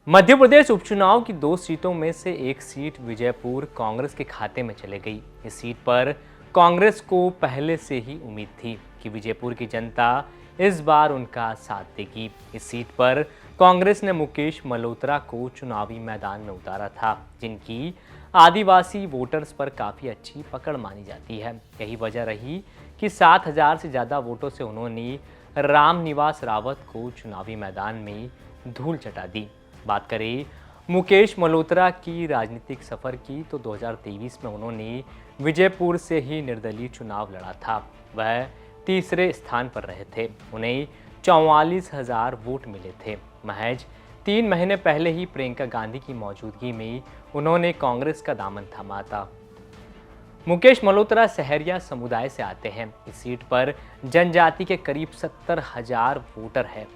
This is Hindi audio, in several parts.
मध्य प्रदेश उपचुनाव की 2 सीटों में से एक सीट विजयपुर कांग्रेस के खाते में चली गई। इस सीट पर कांग्रेस को पहले से ही उम्मीद थी कि विजयपुर की जनता इस बार उनका साथ देगी। इस सीट पर कांग्रेस ने मुकेश मल्होत्रा को चुनावी मैदान में उतारा था, जिनकी आदिवासी वोटर्स पर काफ़ी अच्छी पकड़ मानी जाती है। यही वजह रही कि 7,000 से ज़्यादा वोटों से उन्होंने रामनिवास रावत को चुनावी मैदान में धूल चटा दी। बात करें मुकेश मल्होत्रा की राजनीतिक सफ़र की तो 2023 में उन्होंने विजयपुर से ही निर्दलीय चुनाव लड़ा था। वह तीसरे स्थान पर रहे थे। उन्हें 44,000 वोट मिले थे। महज 3 महीने पहले ही प्रियंका गांधी की मौजूदगी में उन्होंने कांग्रेस का दामन थामा था। मुकेश मल्होत्रा सहरिया समुदाय से आते हैं। इस सीट पर जनजाति के करीब 70,000 वोटर हैं।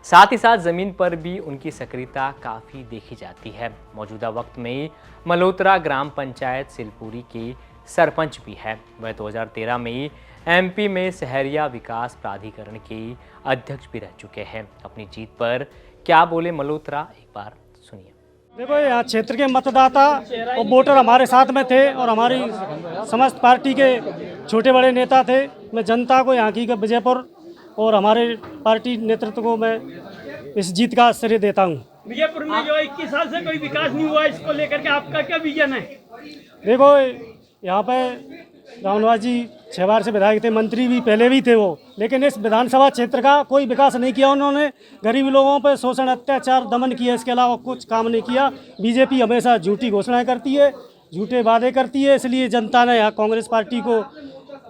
साथ ही साथ जमीन पर भी उनकी सक्रियता काफ़ी देखी जाती है। मौजूदा वक्त में मल्होत्रा ग्राम पंचायत सिलपुरी के सरपंच भी है। वह 2013 में एमपी में सहरिया विकास प्राधिकरण के अध्यक्ष भी रह चुके हैं। अपनी जीत पर क्या बोले मल्होत्रा, एक बार सुनिए। देखो, यहाँ क्षेत्र के मतदाता और वोटर हमारे साथ में थे और हमारी समस्त पार्टी के छोटे बड़े नेता थे। मैं जनता को यहाँ की विजयपुर और हमारे पार्टी नेतृत्व को मैं इस जीत का श्रेय देता हूँ। विजयपुर में जो 21 साल से कोई विकास नहीं हुआ, इसको लेकर के आपका क्या विजन है? देखो, यहाँ पे रामनिवास जी 6 बार से विधायक थे, मंत्री भी पहले भी थे वो, लेकिन इस विधानसभा क्षेत्र का कोई विकास नहीं किया उन्होंने। गरीब लोगों पर शोषण, अत्याचार, दमन किया, इसके अलावा कुछ काम नहीं किया। बीजेपी हमेशा झूठी घोषणाएं करती है, झूठे वादे करती है, इसलिए जनता ने यहाँ कांग्रेस पार्टी को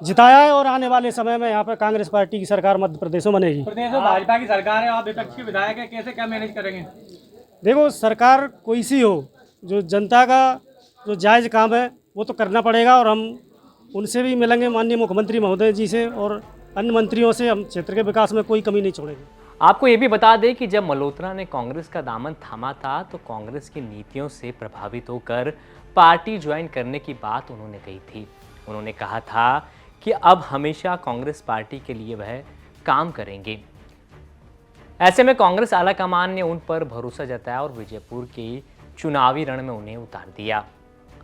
जिताया है और आने वाले समय में यहाँ पर कांग्रेस पार्टी की सरकार मध्य प्रदेश में बनेगी। प्रदेश में भाजपा की सरकार है, आप विपक्षी विधायक है, कैसे क्या मैनेज करेंगे? देखो, सरकार कोई सी हो, जो जनता का जो जायज़ काम है वो तो करना पड़ेगा और हम उनसे भी मिलेंगे, माननीय मुख्यमंत्री महोदय जी से और अन्य मंत्रियों से। हम क्षेत्र के विकास में कोई कमी नहीं छोड़ेंगे। आपको ये भी बता दें कि जब मल्होत्रा ने कांग्रेस का दामन थामा था तो कांग्रेस की नीतियों से प्रभावित होकर पार्टी ज्वाइन करने की बात उन्होंने कही थी। उन्होंने कहा था कि अब हमेशा कांग्रेस पार्टी के लिए वह काम करेंगे। ऐसे में कांग्रेस आलाकमान ने उन पर भरोसा जताया और विजयपुर के चुनावी रण में उन्हें उतार दिया।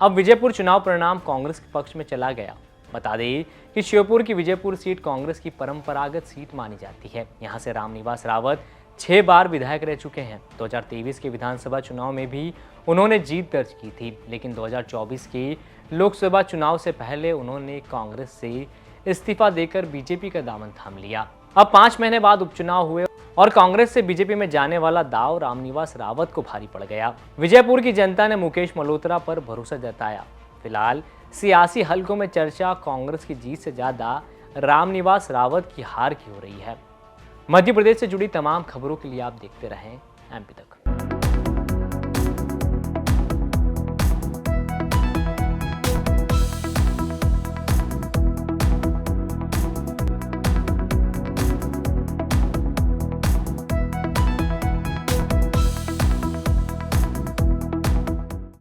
अब विजयपुर चुनाव परिणाम कांग्रेस के पक्ष में चला गया। बता दें कि श्योपुर की विजयपुर सीट कांग्रेस की परंपरागत सीट मानी जाती है। यहां से रामनिवास रावत 6 बार विधायक रह चुके हैं। 2023 के विधानसभा चुनाव में भी उन्होंने जीत दर्ज की थी, लेकिन 2024 के लोकसभा चुनाव से पहले उन्होंने कांग्रेस से इस्तीफा देकर बीजेपी का दामन थाम लिया। अब 5 महीने बाद उपचुनाव हुए और कांग्रेस से बीजेपी में जाने वाला दाव रामनिवास रावत को भारी पड़ गया। विजयपुर की जनता ने मुकेश मल्होत्रा पर भरोसा जताया। फिलहाल सियासी हलकों में चर्चा कांग्रेस की जीत से ज्यादा रामनिवास रावत की हार की हो रही है। मध्य प्रदेश से जुड़ी तमाम खबरों के लिए आप देखते रहें एमपी तक।